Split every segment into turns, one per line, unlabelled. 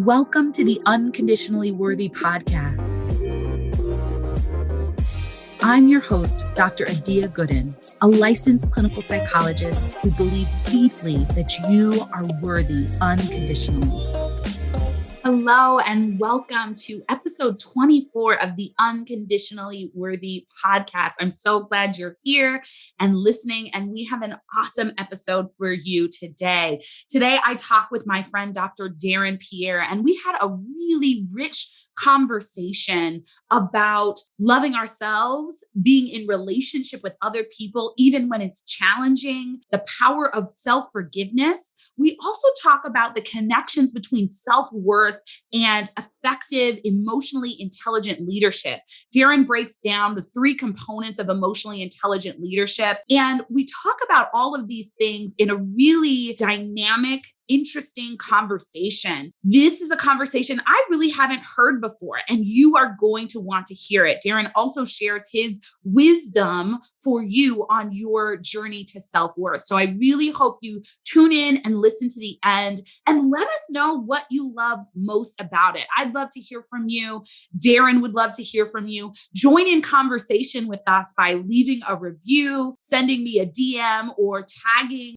Welcome to the Unconditionally Worthy Podcast. I'm your host, Dr. Adia Gooden, a licensed clinical psychologist who believes deeply that you are worthy unconditionally. Hello, and welcome to episode 24 of the Unconditionally Worthy Podcast. I'm so glad you're here and listening, and we have an awesome episode for you today. Today, I talk with my friend, Dr. Darren Pierre, and we had a really rich conversation about loving ourselves, being in relationship with other people, even when it's challenging, the power of self-forgiveness. We also talk about the connections between self-worth and effective, emotionally intelligent leadership. Darren breaks down the three components of emotionally intelligent leadership. And we talk about all of these things in a really dynamic, interesting conversation. This is a conversation I really haven't heard before, and you are going to want to hear it. Darren also shares his wisdom for you on your journey to self-worth. So I really hope you tune in and listen to the end and let us know what you love most about it. I'd love to hear from you. Darren would love to hear from you. Join in conversation with us by leaving a review, sending me a DM, or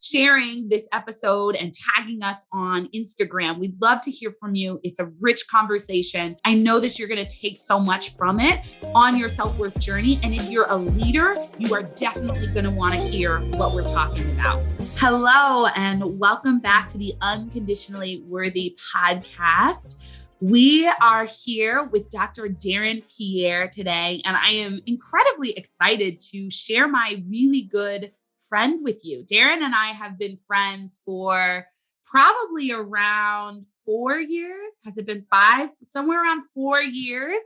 sharing this episode and tagging us on Instagram. We'd love to hear from you. It's a rich conversation. I know that you're going to take so much from it on your self-worth journey. And if you're a leader, you are definitely going to want to hear what we're talking about. Hello, and welcome back to the Unconditionally Worthy Podcast. We are here with Dr. Darren Pierre today, and I am incredibly excited to share my really good friend with you. Darren and I have been friends for probably around 4 years. Has it been 5? Somewhere around 4 years.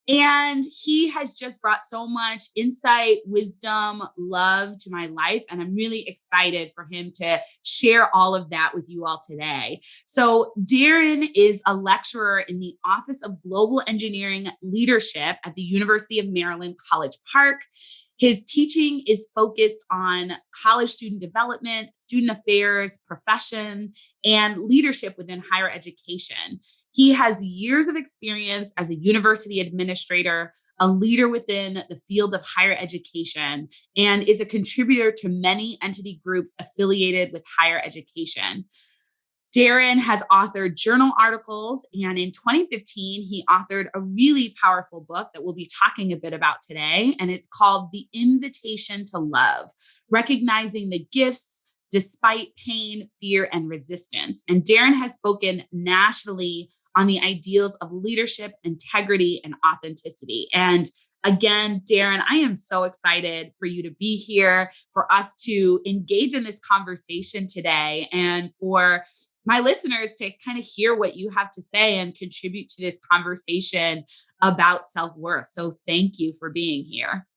And he has just brought so much insight, wisdom, love to my life. And I'm really excited for him to share all of that with you all today. So Darren is a lecturer in the Office of Global Engineering Leadership at the University of Maryland, College Park. His teaching is focused on college student development, student affairs, profession, and leadership within higher education. He has years of experience as a university administrator, a leader within the field of higher education, and is a contributor to many entity groups affiliated with higher education. Darren has authored journal articles, and in 2015, he authored a really powerful book that we'll be talking a bit about today, and it's called The Invitation to Love, Recognizing the Gifts Despite Pain, Fear, and Resistance. And Darren has spoken nationally on the ideals of leadership, integrity, and authenticity. And again, Darren, I am so excited for you to be here, for us to engage in this conversation today, and for my listeners to kind of hear what you have to say and contribute to this conversation about self-worth. So thank you for being here.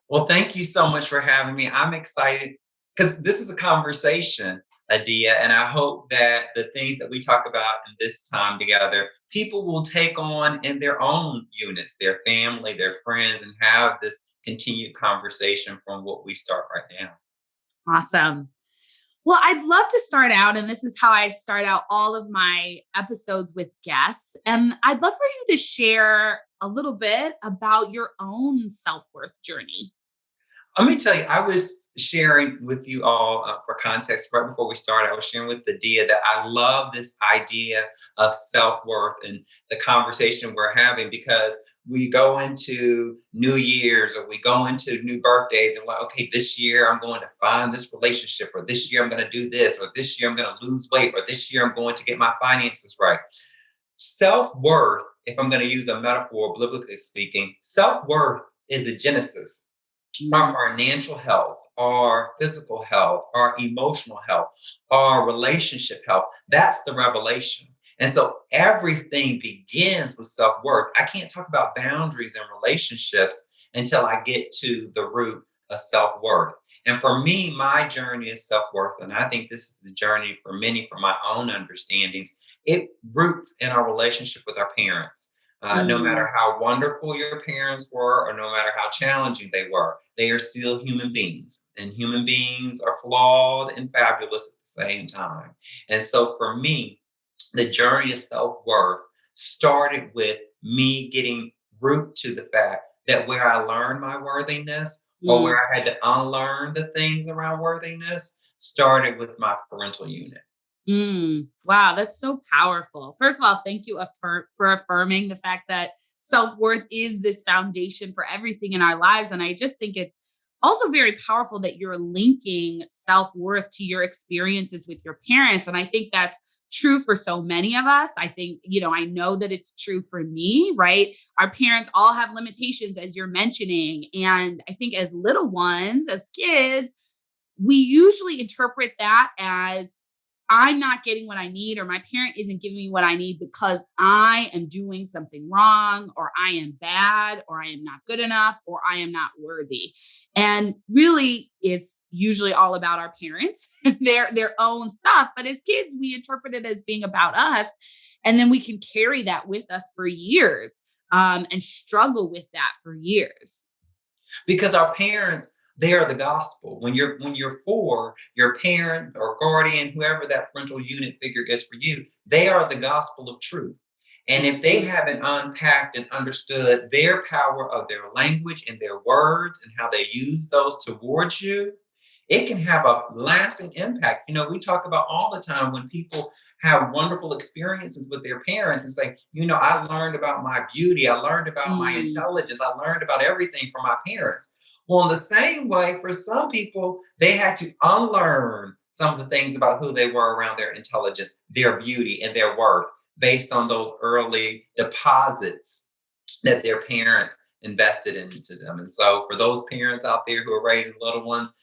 Well, thank you so much for having me. I'm excited because this is a conversation, Adia, and I hope that the things that we talk about in this time together, people will take on in their own units, their family, their friends, and have this continued conversation from what we start right now.
Awesome. Well, I'd love to start out, and this is how I start out all of my episodes with guests. And I'd love for you to share a little bit about your own self-worth journey.
Let me tell you, I was sharing with you all for context right before we started. I was sharing with Adia that I love this idea of self-worth and the conversation we're having, because we go into New Year's or we go into new birthdays and like, okay, this year I'm going to find this relationship, or this year I'm going to do this, or this year I'm going to lose weight, or this year I'm going to get my finances right. Self-worth, if I'm going to use a metaphor, biblically speaking, self-worth is the genesis of our financial health, our physical health, our emotional health, our relationship health. That's the revelation. And so everything begins with self-worth. I can't talk about boundaries and relationships until I get to the root of self-worth. And for me, my journey is self-worth. And I think this is the journey for many, from my own understandings. It roots in our relationship with our parents. No matter how wonderful your parents were, or no matter how challenging they were, they are still human beings. And human beings are flawed and fabulous at the same time. And so for me, the journey of self-worth started with me getting root to the fact that where I learned my worthiness or
Mm.
where I had to unlearn the things around worthiness started with my parental unit.
Wow, that's so powerful. First of all, thank you for affirming the fact that self-worth is this foundation for everything in our lives. And I just think it's also very powerful that you're linking self-worth to your experiences with your parents. And I think that's true for so many of us. I think, I know that it's true for me, right? Our parents all have limitations, as you're mentioning. And I think as little ones, as kids, we usually interpret that as I'm not getting what I need, or my parent isn't giving me what I need because I am doing something wrong, or I am bad, or I am not good enough, or I am not worthy. And really, it's usually all about our parents, their own stuff. But as kids, we interpret it as being about us. And then we can carry that with us for years, and struggle with that for years.
Because our parents, they are the gospel. When you're 4, your parent or guardian, whoever that parental unit figure is for you, they are the gospel of truth. And if they haven't unpacked and understood their power of their language and their words and how they use those towards you, it can have a lasting impact. We talk about all the time when people have wonderful experiences with their parents and say, I learned about my beauty, I learned about my
Mm.
intelligence, I learned about everything from my parents. Well, in the same way, for some people, they had to unlearn some of the things about who they were around their intelligence, their beauty, and their worth based on those early deposits that their parents invested into them. And so, for those parents out there who are raising little ones,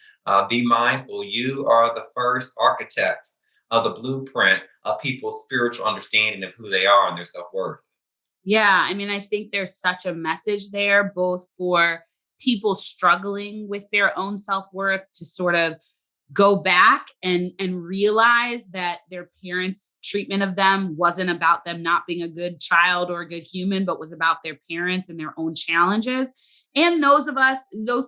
be mindful. You are the first architects of the blueprint of people's spiritual understanding of who they are and their self worth.
Yeah. I mean, I think there's such a message there, both for people struggling with their own self-worth to sort of go back and realize that their parents' treatment of them wasn't about them not being a good child or a good human, but was about their parents and their own challenges. And those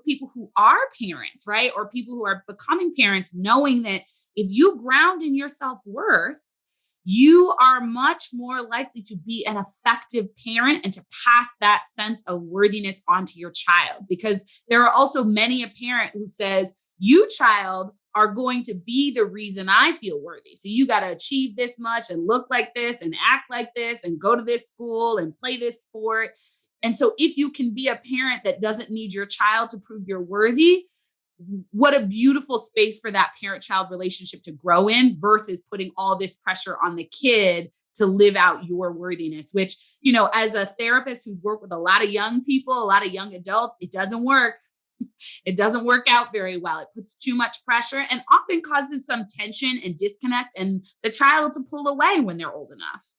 people who are parents, right? Or people who are becoming parents, knowing that if you ground in your self-worth, you are much more likely to be an effective parent and to pass that sense of worthiness onto your child. Because there are also many a parent who says, you, child, are going to be the reason I feel worthy. So you got to achieve this much and look like this and act like this and go to this school and play this sport. And so if you can be a parent that doesn't need your child to prove you're worthy, what a beautiful space for that parent-child relationship to grow in versus putting all this pressure on the kid to live out your worthiness, which, as a therapist who's worked with a lot of young people, a lot of young adults, it doesn't work. It doesn't work out very well. It puts too much pressure and often causes some tension and disconnect and the child to pull away when they're old enough.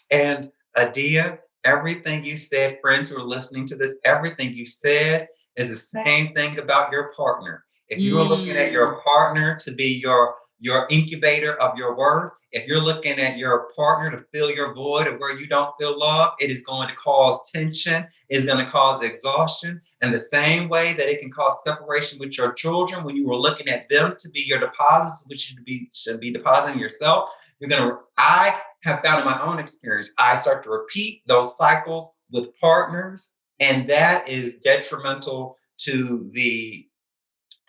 And Adia, everything you said, friends who are listening to this, everything you said is the same thing about your partner. If you are looking at your partner to be your incubator of your worth, if you're looking at your partner to fill your void of where you don't feel love, it is going to cause tension, it's going to cause exhaustion. And the same way that it can cause separation with your children when you were looking at them to be your deposits, which should be depositing yourself, I have found in my own experience, I start to repeat those cycles with partners, and that is detrimental to the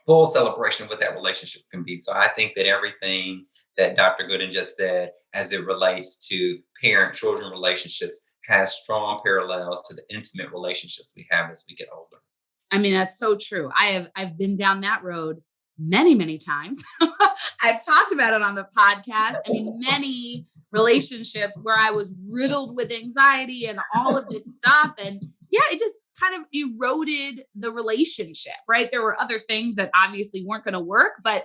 full celebration of what that relationship can be. So I think that everything that Dr. Gooden just said as it relates to parent-children relationships has strong parallels to the intimate relationships we have as we get older.
I mean, that's so true. I've been down that road many, many times. I've talked about it on the podcast. I mean, many relationships where I was riddled with anxiety and all of this stuff. And yeah, it just kind of eroded the relationship, right? There were other things that obviously weren't going to work, but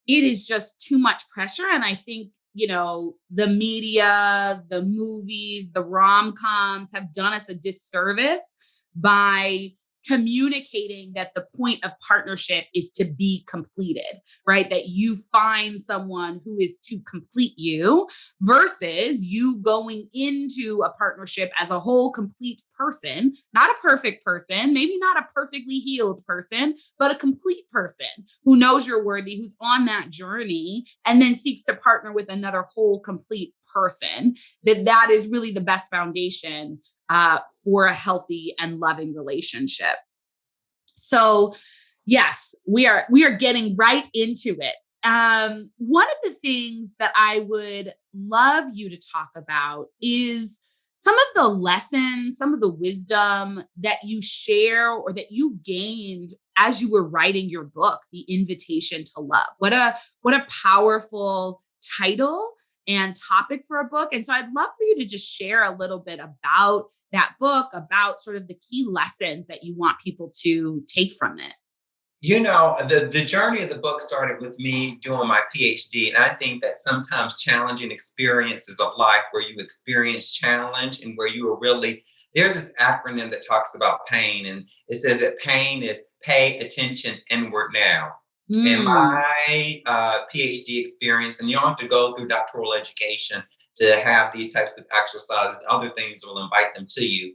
it is just too much pressure. And I think, the media, the movies, the rom-coms have done us a disservice by communicating that the point of partnership is to be completed, right? That you find someone who is to complete you versus you going into a partnership as a whole complete person, not a perfect person, maybe not a perfectly healed person, but a complete person who knows you're worthy, who's on that journey, and then seeks to partner with another whole complete person, that is really the best foundation for a healthy and loving relationship. So yes, we are getting right into it. One of the things that I would love you to talk about is some of the lessons, some of the wisdom that you share or that you gained as you were writing your book, The Invitation to Love. What a powerful title and topic for a book. And so I'd love for you to just share a little bit about that book, about sort of the key lessons that you want people to take from it.
The journey of the book started with me doing my PhD. And I think that sometimes challenging experiences of life where you experience challenge and where you are really, there's this acronym that talks about pain. And it says that pain is pay attention inward now. In my PhD experience, and you don't have to go through doctoral education to have these types of exercises, other things will invite them to you.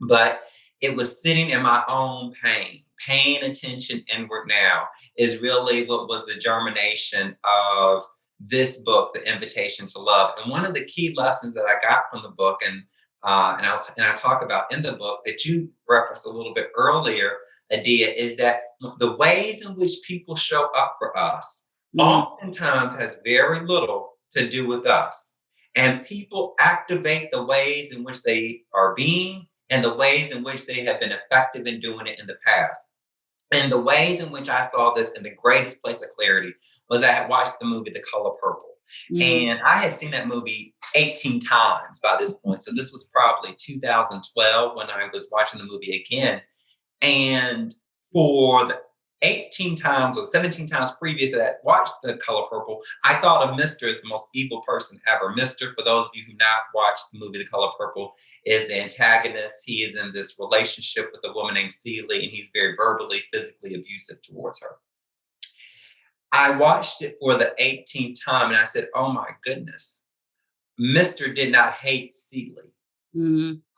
But it was sitting in my own pain. Paying attention inward now is really what was the germination of this book, The Invitation to Love. And one of the key lessons that I got from the book, and I talk about in the book that you referenced a little bit earlier, Adia, is that the ways in which people show up for us oftentimes has very little to do with us. And people activate the ways in which they are being and the ways in which they have been effective in doing it in the past. And the ways in which I saw this in the greatest place of clarity was I had watched the movie The Color Purple. And I had seen that movie 18 times by this point. So this was probably 2012 when I was watching the movie again. And for the 18 times or 17 times previous that I watched The Color Purple, I thought of Mr. as the most evil person ever. Mr., for those of you who not watched the movie The Color Purple, is the antagonist. He is in this relationship with a woman named Celie, and he's very verbally, physically abusive towards her. I watched it for the 18th time, and I said, oh my goodness, Mr. did not hate Celie.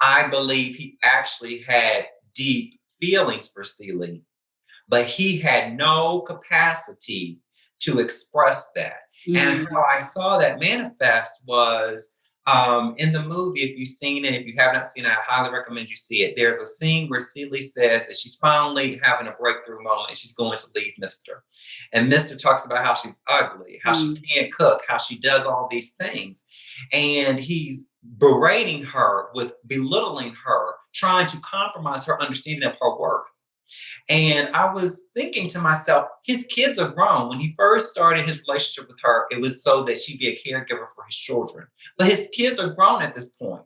I believe he actually had deep feelings for Celie, but he had no capacity to express that. And how I saw that manifest was in the movie. If you've seen it, if you have not seen it, I highly recommend you see it. There's a scene where Celie says that she's finally having a breakthrough moment and she's going to leave Mr. And Mr. talks about how she's ugly, how she can't cook, how she does all these things. And he's berating her, with belittling her, trying to compromise her understanding of her worth. And I was thinking to myself, his kids are grown. When he first started his relationship with her, it was so that she'd be a caregiver for his children. But his kids are grown at this point.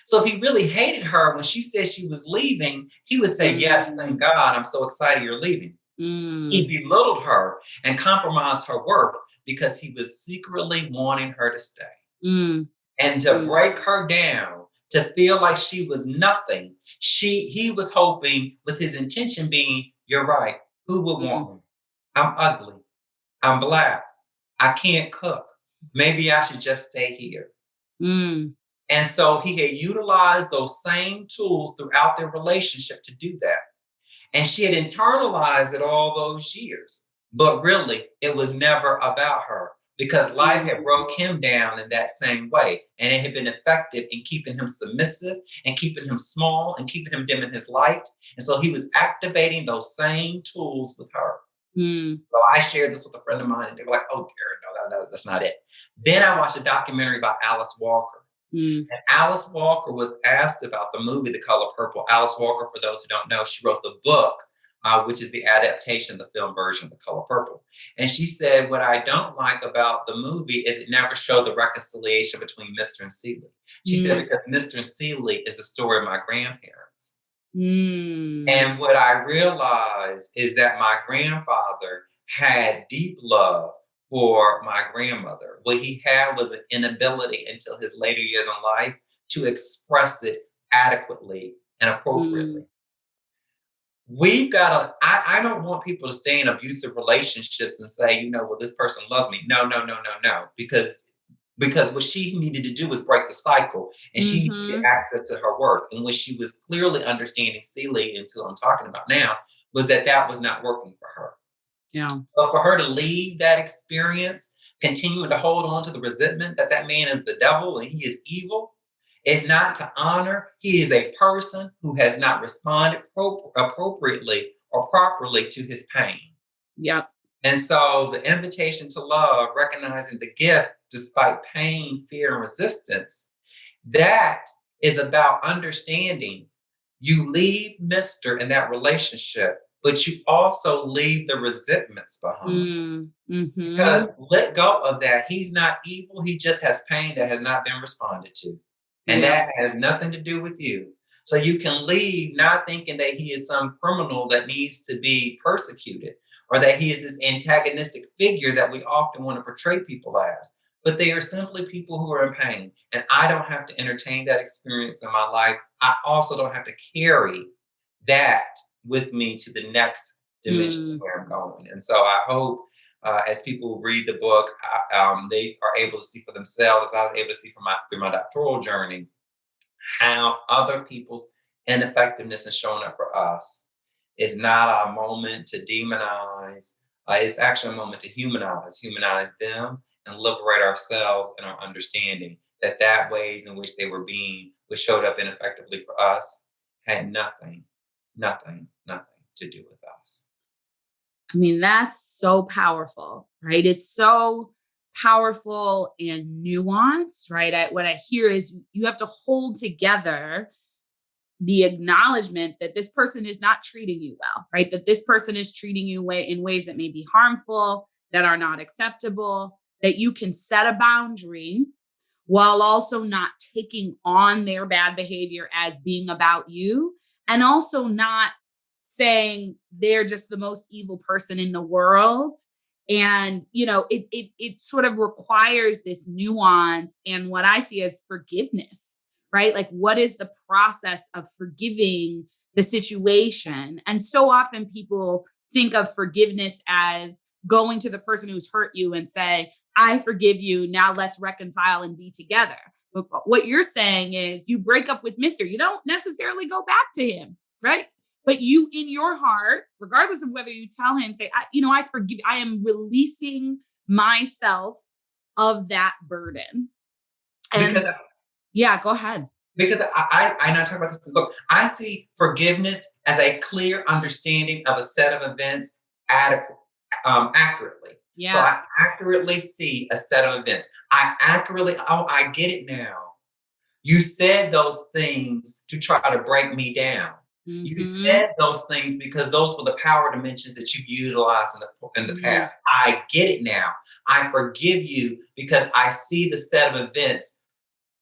So if he really hated her when she said she was leaving, he would say, yes, thank God, I'm so excited you're leaving. He belittled her and compromised her worth because he was secretly wanting her to stay. And to break her down, to feel like she was nothing, he was hoping, with his intention being, you're right, who would want me? I'm ugly. I'm Black. I can't cook. Maybe I should just stay here. And so he had utilized those same tools throughout their relationship to do that. And she had internalized it all those years. But really, it was never about her, because life had broke him down in that same way. And it had been effective in keeping him submissive and keeping him small and keeping him dim in his light. And so he was activating those same tools with her. So I shared this with a friend of mine, and they were like, oh, Darren, no, that's not it. Then I watched a documentary about Alice Walker. And Alice Walker was asked about the movie The Color Purple. Alice Walker, for those who don't know, she wrote the book, which is the adaptation, the film version of The Color Purple. And she said, what I don't like about the movie is it never showed the reconciliation between Mr. and Celie. She said, because Mr. and Celie is the story of my grandparents. And what I realized is that my grandfather had deep love for my grandmother. What he had was an inability until his later years in life to express it adequately and appropriately. We've got to, I don't want people to stay in abusive relationships and say, well, this person loves me. No. Because what she needed to do was break the cycle, and she needed to get access to her worth. And what she was clearly understanding, Celie, until I'm talking about now, was that was not working for her. But for her to leave that experience, continuing to hold on to the resentment that that man is the devil and he is evil, is not to honor. He is a person who has not responded appropriately or properly to his pain.
Yep.
And so the invitation to love, recognizing the gift despite pain, fear, and resistance, that is about understanding you leave Mr. in that relationship, but you also leave the resentments behind. Because let go of that. He's not evil. He just has pain that has not been responded to. And that has nothing to do with you. So you can leave not thinking that he is some criminal that needs to be persecuted, or that he is this antagonistic figure that we often want to portray people as. But they are simply people who are in pain. And I don't have to entertain that experience in my life. I also don't have to carry that with me to the next dimension where I'm going. And so I hope as people read the book, they are able to see for themselves, as I was able to see through my doctoral journey, how other people's ineffectiveness in showing up for us is not a moment to demonize. It's actually a moment to humanize them and liberate ourselves and our understanding that ways in which they were which showed up ineffectively for us, had nothing to do with us.
I mean, that's so powerful, right? It's so powerful and nuanced, right? What I hear is you have to hold together the acknowledgement that this person is not treating you well, right? That this person is treating you in ways that may be harmful, that are not acceptable, that you can set a boundary while also not taking on their bad behavior as being about you, and also not saying they're just the most evil person in the world. And, it sort of requires this nuance and what I see as forgiveness, right? Like, what is the process of forgiving the situation? And so often people think of forgiveness as going to the person who's hurt you and say, I forgive you. Now let's reconcile and be together. But what you're saying is you break up with Mr. You don't necessarily go back to him, right? But you, in your heart, regardless of whether you tell him, say, I forgive, I am releasing myself of that burden. And go ahead.
Because I know I talk about this in the book. I see forgiveness as a clear understanding of a set of events accurately. Yeah. So I accurately see a set of events. I get it now. You said those things to try to break me down. Mm-hmm. You said those things because those were the power dimensions that you've utilized in the past. I get it now. I forgive you because I see the set of events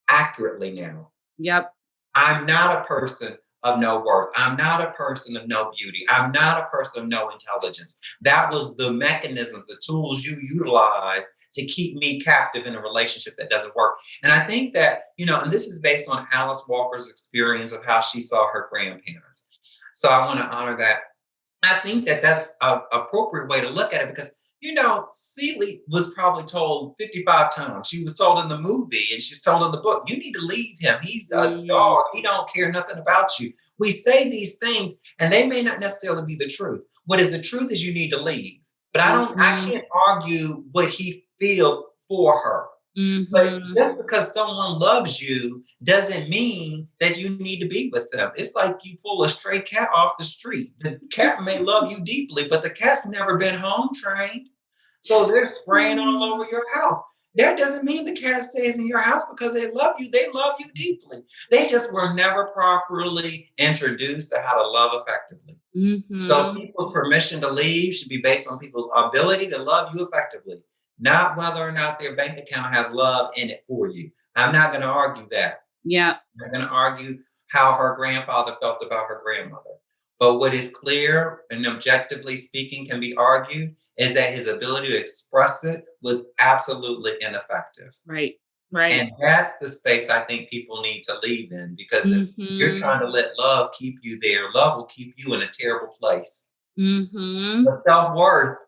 accurately now.
Yep.
I'm not a person of no worth. I'm not a person of no beauty. I'm not a person of no intelligence. That was the mechanisms, the tools you utilize to keep me captive in a relationship that doesn't work. And I think that, and this is based on Alice Walker's experience of how she saw her grandparents. So I want to honor that. I think that that's an appropriate way to look at it because, Celie was probably told 55 times. She was told in the movie and she's told in the book, you need to leave him. He's a dog. He don't care nothing about you. We say these things and they may not necessarily be the truth. What is the truth is you need to leave. But I can't argue what he feels for her. Mm-hmm. But just because someone loves you doesn't mean that you need to be with them. It's like you pull a stray cat off the street. The cat may love you deeply, but the cat's never been home trained. So they're spraying all over your house. That doesn't mean the cat stays in your house because they love you. They love you deeply. They just were never properly introduced to how to love effectively. Mm-hmm. So people's permission to leave should be based on people's ability to love you effectively, not whether or not their bank account has love in it for you. I'm not going to argue that.
Yeah.
I'm not going to argue how her grandfather felt about her grandmother. But what is clear and objectively speaking can be argued is that his ability to express it was absolutely ineffective.
Right. Right.
And that's the space I think people need to leave in because if you're trying to let love keep you there, love will keep you in a terrible place. Mm-hmm. But self-worth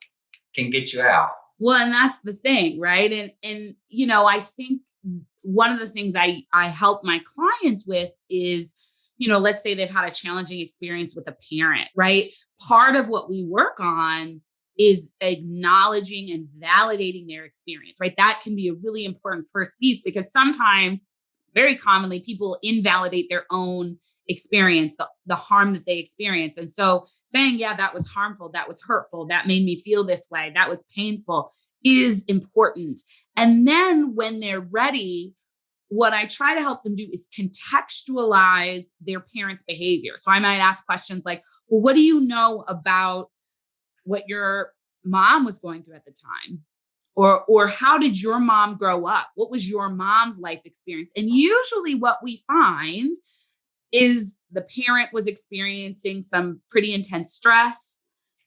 can get you out.
Well, and that's the thing, right? And I think one of the things I help my clients with is, let's say they've had a challenging experience with a parent, right? Part of what we work on is acknowledging and validating their experience, right? That can be a really important first piece, because sometimes, very commonly, people invalidate their own experience, the harm that they experience. And so saying, yeah, that was harmful, that was hurtful, that made me feel this way, that was painful, is important. And then when they're ready, what I try to help them do is contextualize their parents' behavior. So I might ask questions like, well, what do you know about what your mom was going through at the time? Or how did your mom grow up? What was your mom's life experience? And usually what we find is the parent was experiencing some pretty intense stress.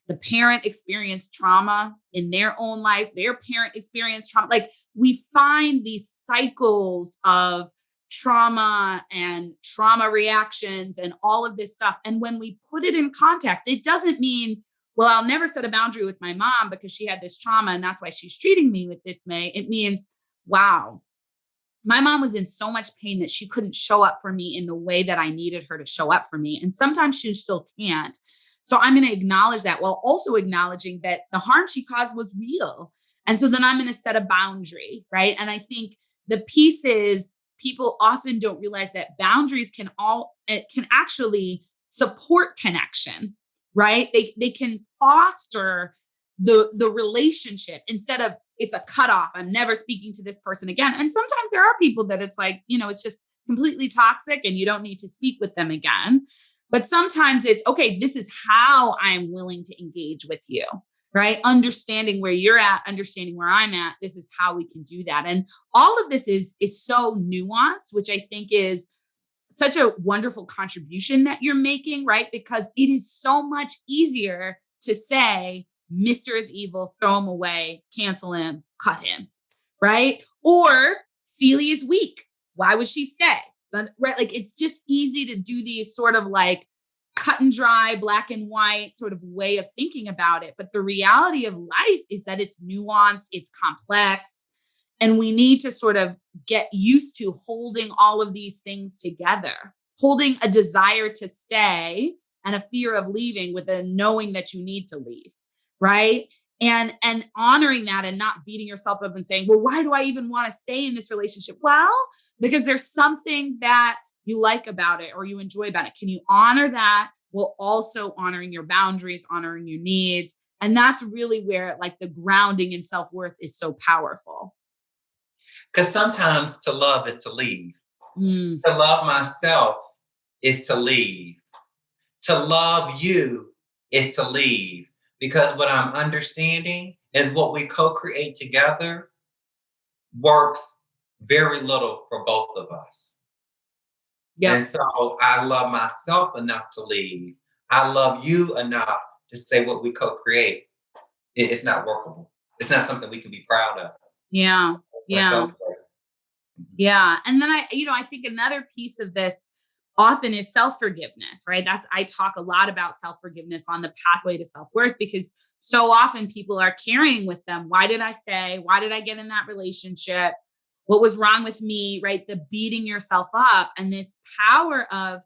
The parent experienced trauma in their own life. Their parent experienced trauma. Like, we find these cycles of trauma and trauma reactions and all of this stuff. And when we put it in context, it doesn't mean, well, I'll never set a boundary with my mom because she had this trauma and that's why she's treating me with this way. It means, wow, my mom was in so much pain that she couldn't show up for me in the way that I needed her to show up for me. And sometimes she still can't. So I'm going to acknowledge that, while also acknowledging that the harm she caused was real. And so then I'm going to set a boundary, right? And I think the piece is, people often don't realize that boundaries can actually support connection, right? They can foster the relationship instead of it's a cutoff. I'm never speaking to this person again. And sometimes there are people that it's like, it's just completely toxic and you don't need to speak with them again. But sometimes it's, okay, this is how I'm willing to engage with you, right? Understanding where you're at, understanding where I'm at. This is how we can do that. And all of this is so nuanced, which I think is such a wonderful contribution that you're making, right? Because it is so much easier to say, Mr. is evil, throw him away, cancel him, cut him, right? Or Celie is weak. Why would she stay? Right? Like, it's just easy to do these sort of like cut and dry, black and white sort of way of thinking about it. But the reality of life is that it's nuanced, it's complex, and we need to sort of get used to holding all of these things together, holding a desire to stay and a fear of leaving with a knowing that you need to leave, right? And honoring that and not beating yourself up and saying, well, why do I even want to stay in this relationship? Well, because there's something that you like about it or you enjoy about it. Can you honor that while also honoring your boundaries, honoring your needs? And that's really where like the grounding in self-worth is so powerful.
Because sometimes to love is to leave. To love myself is to leave. To love you is to leave. Because what I'm understanding is what we co-create together works very little for both of us. Yep. And so I love myself enough to leave. I love you enough to say what we co-create. It's not workable. It's not something we can be proud of.
Yeah. Yeah. Yeah. And then I think another piece of this often is self-forgiveness, right? I talk a lot about self-forgiveness on the pathway to self-worth, because so often people are carrying with them, why did I stay? Why did I get in that relationship? What was wrong with me, right? The beating yourself up, and this power of,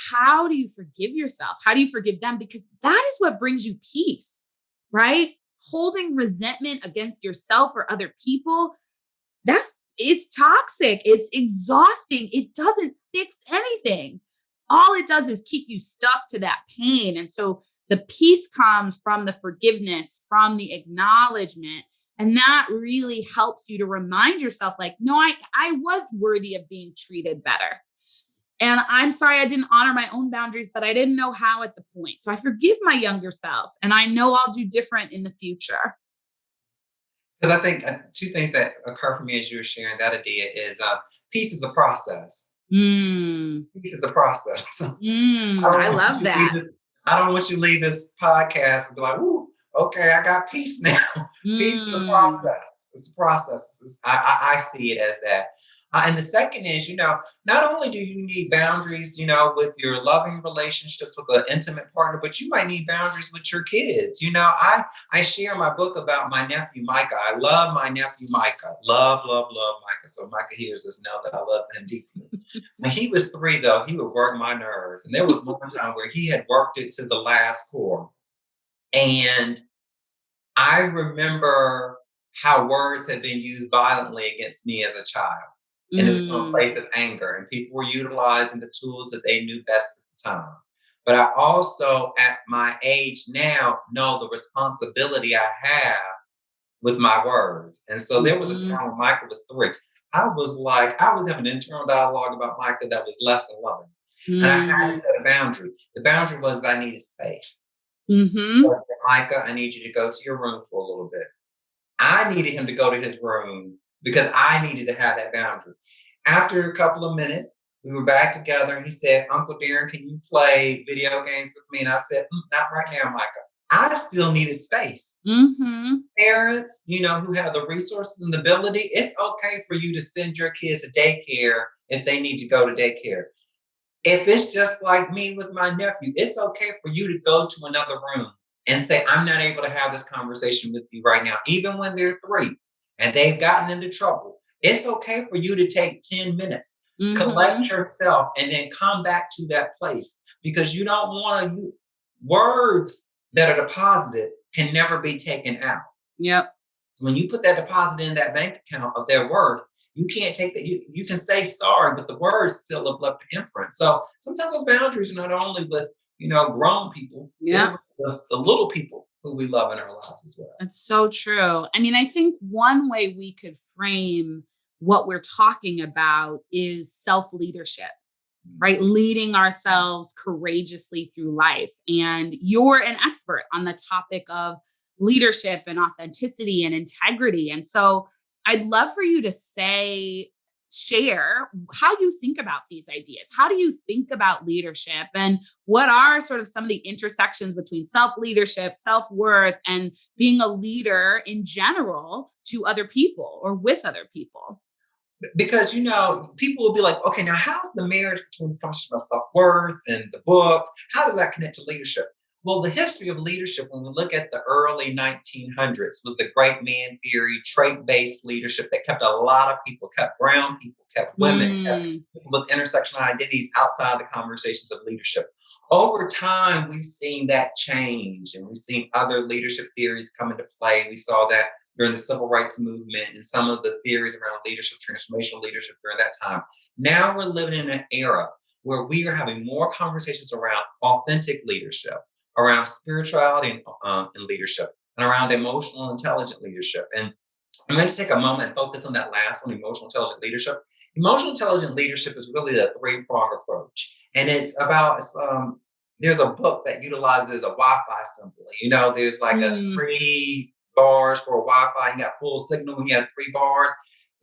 how do you forgive yourself? How do you forgive them? Because that is what brings you peace, right? Holding resentment against yourself or other people, it's toxic. It's exhausting. It doesn't fix anything. All it does is keep you stuck to that pain. And so the peace comes from the forgiveness, from the acknowledgement. And that really helps you to remind yourself, like, no, I was worthy of being treated better. And I'm sorry I didn't honor my own boundaries, but I didn't know how at the point. So I forgive my younger self, and I know I'll do different in the future.
Because I think two things that occur for me as you were sharing that idea is peace is a process. Peace is a process.
I love that.
I don't want you to leave this podcast and be like, ooh, okay, I got peace now. Peace is a process. It's a process. I see it as that. And the second is, not only do you need boundaries, with your loving relationships with an intimate partner, but you might need boundaries with your kids. I share my book about my nephew, Micah. I love my nephew, Micah. Love, love, love Micah. So Micah hears us know that I love him deeply. When he was 3, though, he would work my nerves. And there was one time where he had worked it to the last core. And I remember how words had been used violently against me as a child. And it was from a
Mm,
place of anger, and people were utilizing the tools that they knew best at the time. But I also, at my age now, know the responsibility I have with my words. And so there was a
mhm,
time when Micah was 3. I was having an internal dialogue about Micah that was less than loving. And I had to
mhm,
set a boundary. The boundary was I needed space. So I
mhm,
said, Micah, I need you to go to your room for a little bit. I needed him to go to his room because I needed to have that boundary. After a couple of minutes, we were back together and he said, Uncle Darren, can you play video games with me? And I said, not right now, Micah. I still needed space.
mhm.
Parents, who have the resources and the ability, it's okay for you to send your kids to daycare if they need to go to daycare. If it's just like me with my nephew, it's okay for you to go to another room and say, I'm not able to have this conversation with you right now, even when they're 3 and they've gotten into trouble. It's okay for you to take 10 minutes, collect
Mhm.
yourself, and then come back to that place because you don't want to, words that are deposited can never be taken out.
Yep.
So when you put that deposit in that bank account of their worth, you can't take that. You can say sorry, but the words still have left an imprint. So sometimes those boundaries are not only with grown people, they're
Yep.
with the little people who we love in our lives as well.
That's so true. I mean, I think one way we could frame what we're talking about is self leadership, right? Leading ourselves courageously through life. And you're an expert on the topic of leadership and authenticity and integrity. And so I'd love for you to share how you think about these ideas. How do you think about leadership? And what are sort of some of the intersections between self leadership, self worth, and being a leader in general to other people or with other people?
Because people will be like, okay, now how's the marriage between this conversation about self-worth and the book, how does that connect to leadership? Well, the history of leadership, when we look at the early 1900s, was the great man theory, trait-based leadership that kept a lot of people, kept brown people, kept women, kept
Mm,
people with intersectional identities outside the conversations of leadership. Over time, we've seen that change, and we've seen other leadership theories come into play. We saw that during the civil rights movement and some of the theories around leadership, transformational leadership during that time. Now we're living in an era where we are having more conversations around authentic leadership, around spirituality and leadership, and around emotional intelligent leadership. And I'm going to take a moment and focus on that last one, emotional intelligent leadership. Emotional intelligent leadership is really a three-pronged approach. And there's a book that utilizes a Wi-Fi symbol. There's like a
mm,
3 bars for a Wi-Fi. You got full signal when you have 3 bars.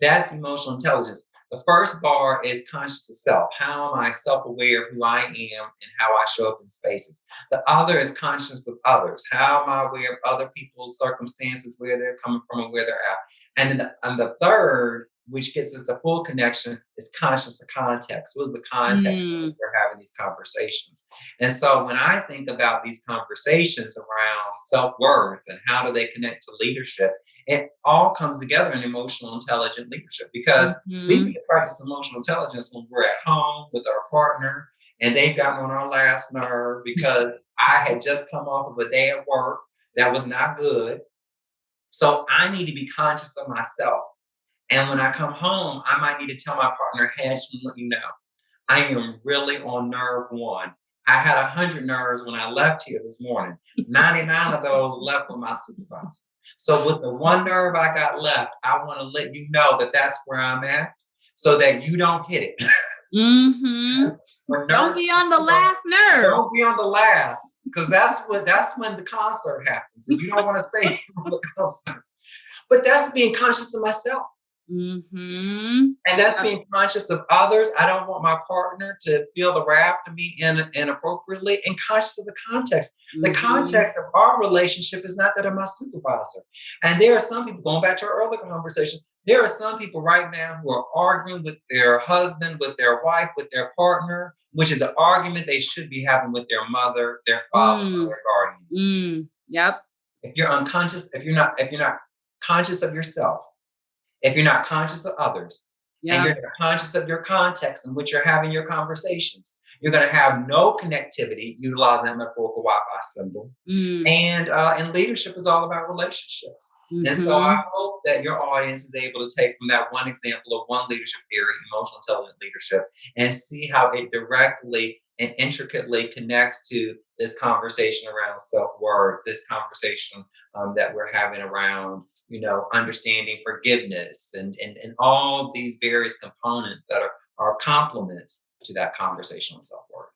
That's emotional intelligence. The first bar is conscious of self. How am I self-aware of who I am and how I show up in spaces? The other is conscious of others. How am I aware of other people's circumstances, where they're coming from and where they're at? And the third, which gets us the full connection, is conscious of context. What is the context in which
mm,
we're having these conversations? And so when I think about these conversations around self-worth and how do they connect to leadership, it all comes together in emotional intelligent leadership because we need
mhm,
to practice emotional intelligence when we're at home with our partner and they've gotten on our last nerve because I had just come off of a day at work that was not good. So I need to be conscious of myself. And when I come home, I might need to tell my partner, hey, I just want to let you know, I am really on nerve 1. I had 100 nerves when I left here this morning. 99 of those left with my supervisor. So with the 1 nerve I got left, I want to let you know that that's where I'm at so that you don't hit it.
mhm.
When
Don't
nerves
be on the last nerve.
don't be on the last, because that's when the concert happens. And you don't want to stay on the concert. But that's being conscious of myself.
Mhm.
And that's
Yep.
being conscious of others. I don't want my partner to feel the wrath to me inappropriately, and conscious of the context. The
Mhm.
context of our relationship is not that of my supervisor. And there are some people, going back to our earlier conversation, there are some people right now who are arguing with their husband, with their wife, with their partner, which is the argument they should be having with their mother, their father, or
Mm,
their guardian.
yep,
If you're unconscious, if you're not conscious of yourself, if you're not conscious of others, and
yep.
you're not conscious of your context in which you're having your conversations, You're going to have no connectivity, utilizing that metaphorical Wi-Fi symbol. And leadership is all about relationships. And so I hope that your audience is able to take from that one example of one leadership area, emotional intelligent leadership, and see how it directly and intricately connects to this conversation around self-worth, this conversation that we're having around, understanding forgiveness and all these various components that are complements to that conversation on self-worth.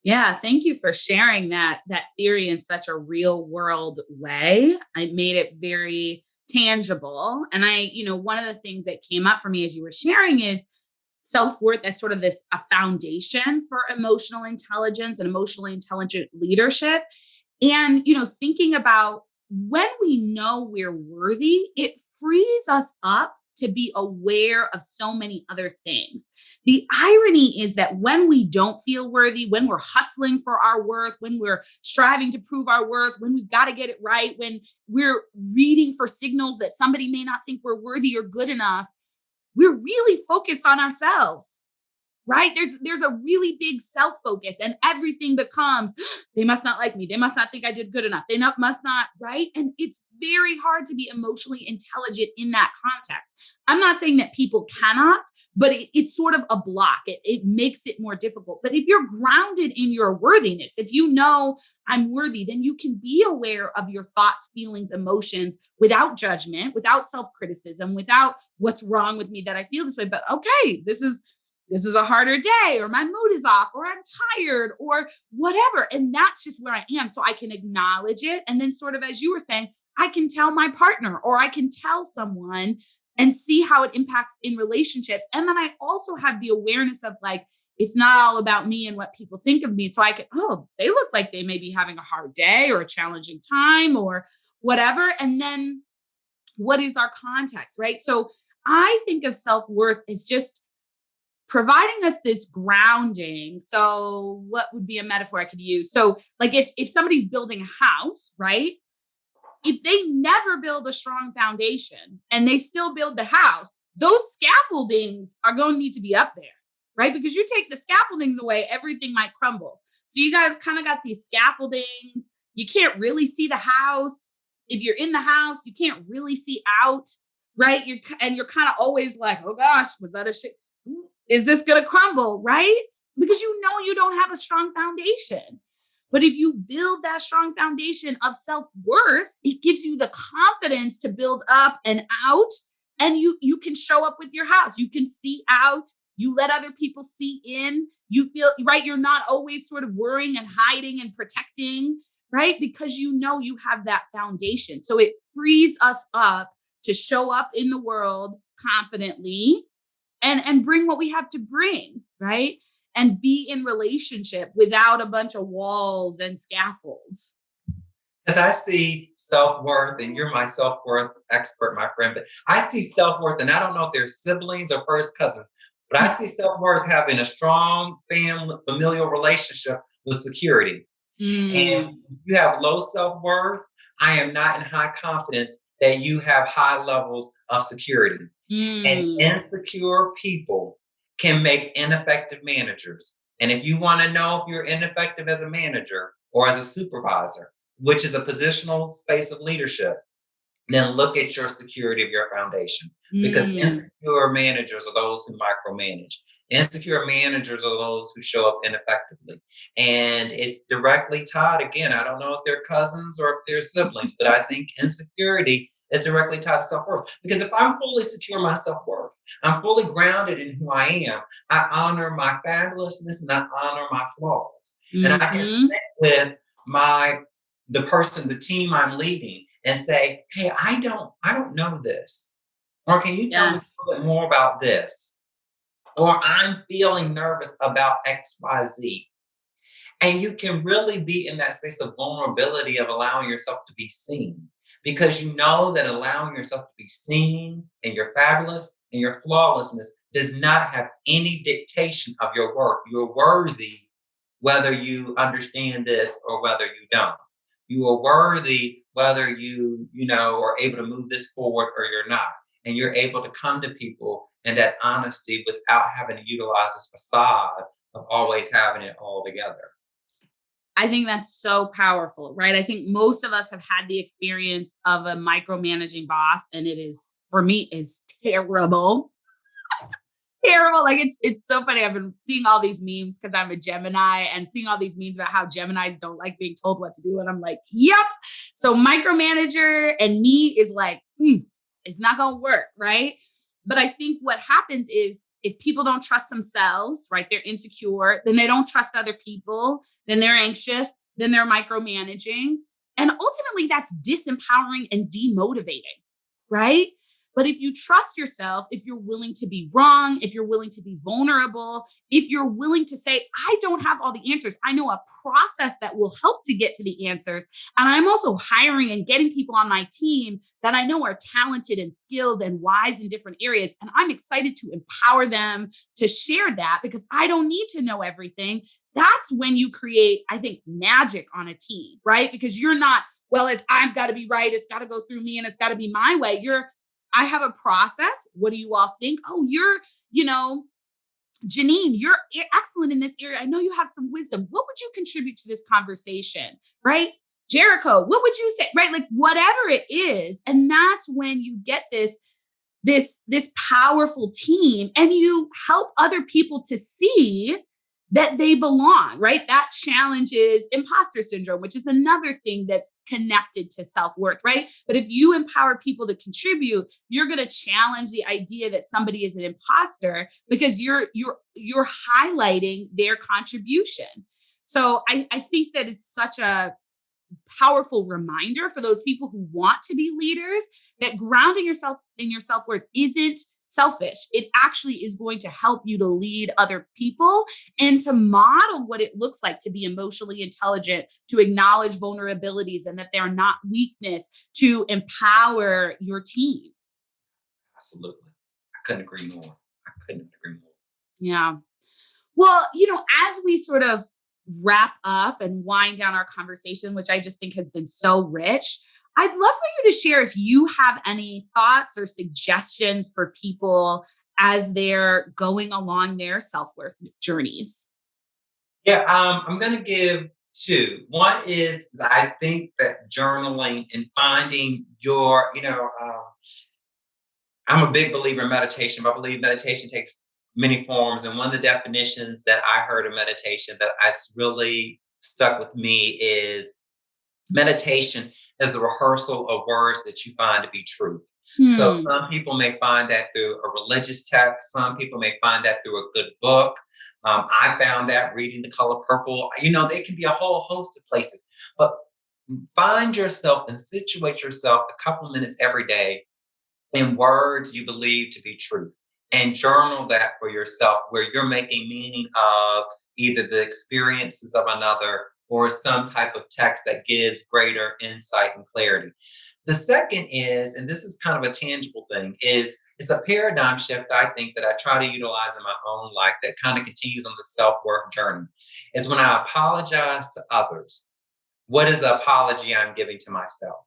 Yeah, thank you for sharing that theory in such a real world way. It made it very tangible. And one of the things that came up for me as you were sharing is self-worth as sort of a foundation for emotional intelligence and emotionally intelligent leadership. And, thinking about when we know we're worthy, it frees us up to be aware of so many other things. The irony is that when we don't feel worthy, when we're hustling for our worth, when we're striving to prove our worth, when we've got to get it right, when we're reading for signals that somebody may not think we're worthy or good enough, we're really focused on ourselves, right? There's a really big self-focus, and everything becomes, they must not like me. They must not think I did good enough. Must not, right? And it's very hard to be emotionally intelligent in that context. I'm not saying that people cannot, but it's sort of a block. It makes it more difficult. But if you're grounded in your worthiness, if you know I'm worthy, then you can be aware of your thoughts, feelings, emotions without judgment, without self-criticism, without what's wrong with me that I feel this way. But okay, this is a harder day, or my mood is off, or I'm tired, or whatever. And that's just where I am. So I can acknowledge it. And then sort of, as you were saying, I can tell my partner, or I can tell someone and see how it impacts in relationships. And then I also have the awareness of it's not all about me and what people think of me. So I can, they look like they may be having a hard day or a challenging time or whatever. And then what is our context, right? So I think of self-worth as just providing us this grounding. So what would be a metaphor I could use? So if somebody's building a house, right? If they never build a strong foundation and they still build the house, those scaffoldings are going to need to be up there, right? Because you take the scaffoldings away, everything might crumble. So you got these scaffoldings. You can't really see the house. If you're in the house, you can't really see out, right? You're kind of always like, oh gosh, was that a shit? Is this going to crumble, right? Because you don't have a strong foundation. But if you build that strong foundation of self-worth, it gives you the confidence to build up and out, and you can show up with your house. You can see out. You let other people see in. You feel, right? You're not always sort of worrying and hiding and protecting, right? Because you have that foundation. So it frees us up to show up in the world confidently and bring what we have to bring, right? And be in relationship without a bunch of walls and scaffolds.
As I see self-worth, and you're my self-worth expert, my friend, but I see self-worth, and I don't know if they're siblings or first cousins, but I see self-worth having a strong familial relationship with security. And if you have low self-worth, I am not in high confidence that you have high levels of security. And insecure people can make ineffective managers. And if you want to know if you're ineffective as a manager or as a supervisor, which is a positional space of leadership, then look at your security of your foundation. Because insecure managers are those who micromanage. Insecure managers are those who show up ineffectively. And it's directly tied, again, I don't know if they're cousins or if they're siblings, but I think insecurity is directly tied to self-worth. Because if I'm fully secure in my self-worth, I'm fully grounded in who I am, I honor my fabulousness and I honor my flaws. And I can sit with the team I'm leading and say, hey, I don't know this. Or can you tell me a little bit more about this? Or I'm feeling nervous about XYZ. And you can really be in that space of vulnerability of allowing yourself to be seen. Because you know that allowing yourself to be seen and you're fabulous and your flawlessness does not have any dictation of your worth. You're worthy whether you understand this or whether you don't. You are worthy whether you are able to move this forward or you're not. And you're able to come to people in that honesty without having to utilize this facade of always having it all together.
I think that's so powerful, right? I think most of us have had the experience of a micromanaging boss, and it is, for me, is terrible. Terrible. Like it's so funny. I've been seeing all these memes because I'm a Gemini, and seeing all these memes about how Geminis don't like being told what to do. And I'm like, yep. So micromanager and me is like, it's not going to work. Right. But I think what happens is if people don't trust themselves, right, they're insecure, then they don't trust other people, then they're anxious, then they're micromanaging. And ultimately that's disempowering and demotivating, right? But if you trust yourself, if you're willing to be wrong, if you're willing to be vulnerable, if you're willing to say, I don't have all the answers, I know a process that will help to get to the answers. And I'm also hiring and getting people on my team that I know are talented and skilled and wise in different areas. And I'm excited to empower them to share that because I don't need to know everything. That's when you create, I think, magic on a team, right? Because you're not, well, I've got to be right. It's got to go through me and it's got to be my way. I have a process. What do you all think? Oh, Janine, you're excellent in this area. I know you have some wisdom. What would you contribute to this conversation? Right? Jericho, what would you say? Right? Like whatever it is. And that's when you get this powerful team and you help other people to see that they belong, right? That challenges imposter syndrome, which is another thing that's connected to self-worth, right? But if you empower people to contribute, you're going to challenge the idea that somebody is an imposter because you're highlighting their contribution. So I think that it's such a powerful reminder for those people who want to be leaders that grounding yourself in your self-worth isn't selfish. It actually is going to help you to lead other people and to model what it looks like to be emotionally intelligent, to acknowledge vulnerabilities and that they're not weakness, to empower your team.
Absolutely. I couldn't agree more.
Yeah. Well, as we sort of wrap up and wind down our conversation, which I just think has been so rich, I'd love for you to share if you have any thoughts or suggestions for people as they're going along their self-worth journeys.
Yeah, I'm going to give two. One is I think that journaling and finding your, I'm a big believer in meditation, but I believe meditation takes many forms. And one of the definitions that I heard of meditation that's really stuck with me is meditation is the rehearsal of words that you find to be true. So some people may find that through a religious text. Some people may find that through a good book. I found that reading The Color Purple. They can be a whole host of places. But find yourself and situate yourself a couple minutes every day in words you believe to be true. And journal that for yourself where you're making meaning of either the experiences of another or some type of text that gives greater insight and clarity. The second is, and this is kind of a tangible thing, is it's a paradigm shift I think that I try to utilize in my own life that kind of continues on the self-worth journey, is when I apologize to others. What is the apology I'm giving to myself?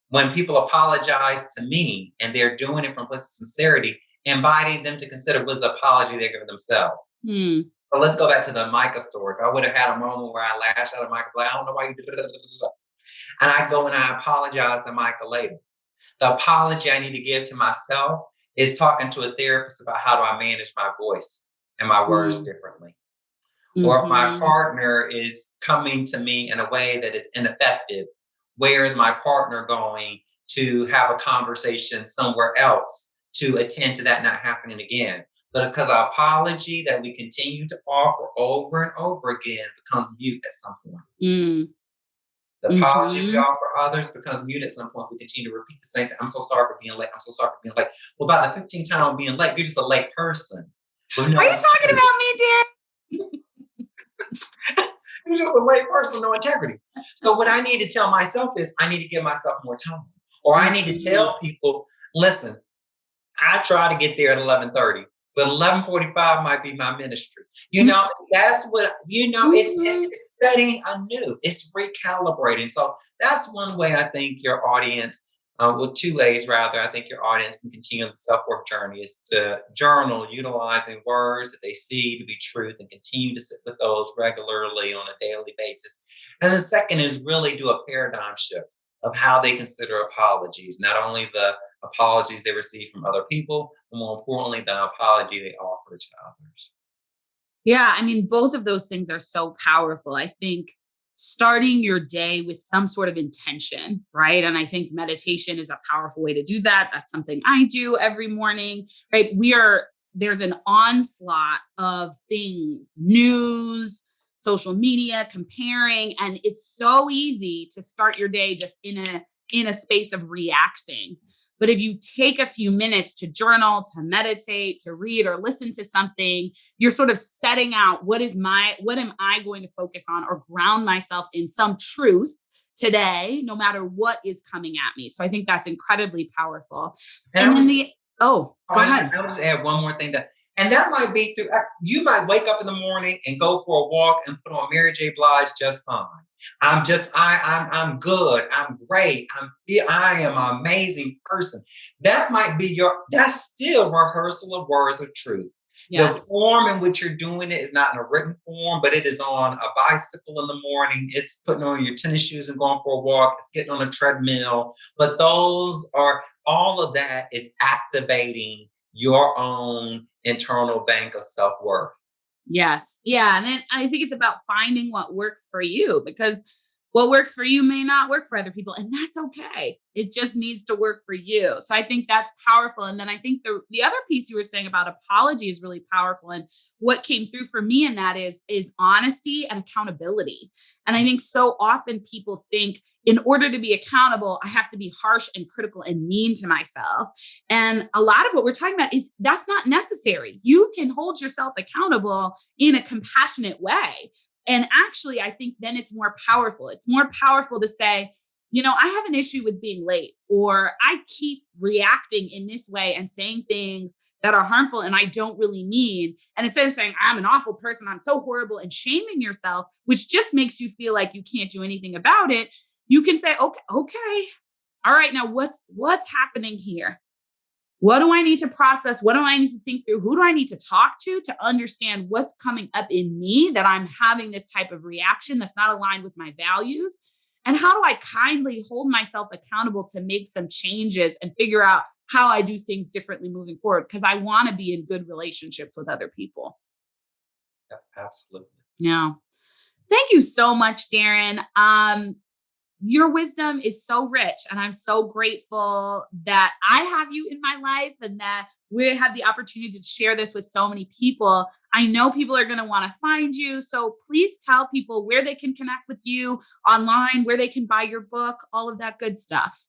When people apologize to me and they're doing it from a place of sincerity, inviting them to consider what's the apology they're giving themselves. So let's go back to the Micah story. If I would have had a moment where I lashed out at Micah, like, I don't know why you did it. And I go and I apologize to Micah later. The apology I need to give to myself is talking to a therapist about how do I manage my voice and my words differently. Or if my partner is coming to me in a way that is ineffective, where is my partner going to have a conversation somewhere else to attend to that not happening again? But because our apology that we continue to offer over and over again becomes mute at some point. The apology we offer others becomes mute at some point. We continue to repeat the same thing. I'm so sorry for being late. I'm so sorry for being late. Well, by the 15th time of being late, you're just a late person.
Are you talking about me, Darren?
You're just a late person with no integrity. So what I need to tell myself is I need to give myself more time. Or I need to tell people, listen, I try to get there at 11:30. But 11:45 might be my ministry. That's what, it's setting anew. It's recalibrating. So that's one way I think your audience Two ways rather, I think your audience can continue the self-work journey is to journal, utilizing words that they see to be truth and continue to sit with those regularly on a daily basis. And the second is really do a paradigm shift of how they consider apologies, not only the apologies they receive from other people, but more importantly, the apology they offer to others.
Yeah, I mean, both of those things are so powerful. I think starting your day with some sort of intention, right? And I think meditation is a powerful way to do that. That's something I do every morning, right? There's an onslaught of things, news, social media, comparing, and it's so easy to start your day just in a space of reacting. But if you take a few minutes to journal, to meditate, to read or listen to something, you're sort of setting out what am I going to focus on or ground myself in some truth today, no matter what is coming at me. So I think that's incredibly powerful. And then go ahead.
I would just add one more thing and that might be you might wake up in the morning and go for a walk and put on Mary J. Blige Just Fine. I'm good. I'm great. I am an amazing person. That might be that's still rehearsal of words of truth.
Yes.
The form in which you're doing it is not in a written form, but it is on a bicycle in the morning. It's putting on your tennis shoes and going for a walk. It's getting on a treadmill. But all of that is activating your own internal bank of self-worth.
Yes. Yeah. And then I think it's about finding what works for you, because what works for you may not work for other people. And that's okay. It just needs to work for you. So I think that's powerful. And then I think the other piece you were saying about apology is really powerful. And what came through for me in that is honesty and accountability. And I think so often people think in order to be accountable, I have to be harsh and critical and mean to myself. And a lot of what we're talking about is that's not necessary. You can hold yourself accountable in a compassionate way. And actually, I think then it's more powerful. It's more powerful to say, I have an issue with being late, or I keep reacting in this way and saying things that are harmful and I don't really mean. And instead of saying, I'm an awful person, I'm so horrible, and shaming yourself, which just makes you feel like you can't do anything about it, you can say, okay. All right, now what's happening here? What do I need to process? What do I need to think through? Who do I need to talk to understand what's coming up in me that I'm having this type of reaction that's not aligned with my values? And how do I kindly hold myself accountable to make some changes and figure out how I do things differently moving forward? Because I want to be in good relationships with other people.
Yeah, absolutely.
Yeah. Thank you so much, Darren. Your wisdom is so rich, and I'm so grateful that I have you in my life and that we have the opportunity to share this with so many people. I know people are going to want to find you. So please tell people where they can connect with you online, where they can buy your book, all of that good stuff.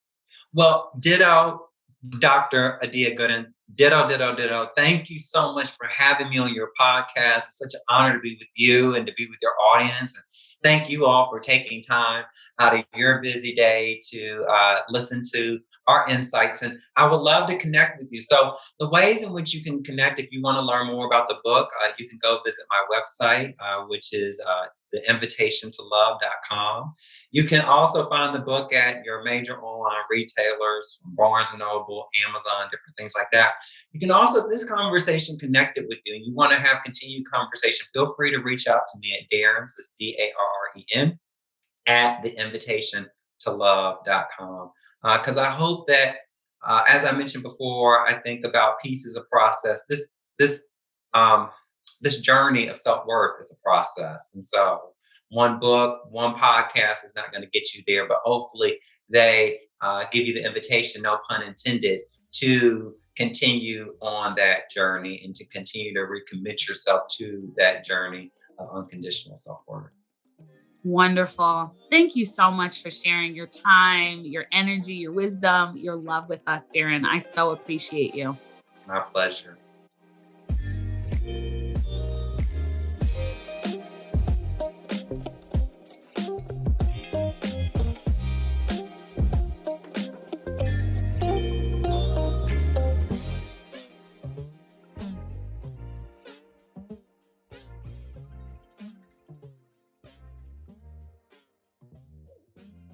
Well, ditto, Dr. Adia Gooden. Ditto. Thank you so much for having me on your podcast. It's such an honor to be with you and to be with your audience. And thank you all for taking time out of your busy day to listen to our insights. And I would love to connect with you. So the ways in which you can connect, if you want to learn more about the book, you can go visit my website, which is theinvitationtolove.com. You can also find the book at your major online retailers, Barnes & Noble, Amazon, different things like that. You can also, if this conversation connected with you and you want to have continued conversation, feel free to reach out to me at Darren, so it's DARREN, at theinvitationtolove.com. Because I hope that, as I mentioned before, I think about peace as a process. This journey of self-worth is a process. And so one book, one podcast is not going to get you there, but hopefully they give you the invitation, no pun intended, to continue on that journey and to continue to recommit yourself to that journey of unconditional self-worth.
Wonderful. Thank you so much for sharing your time, your energy, your wisdom, your love with us, Darren. I so appreciate you.
My pleasure.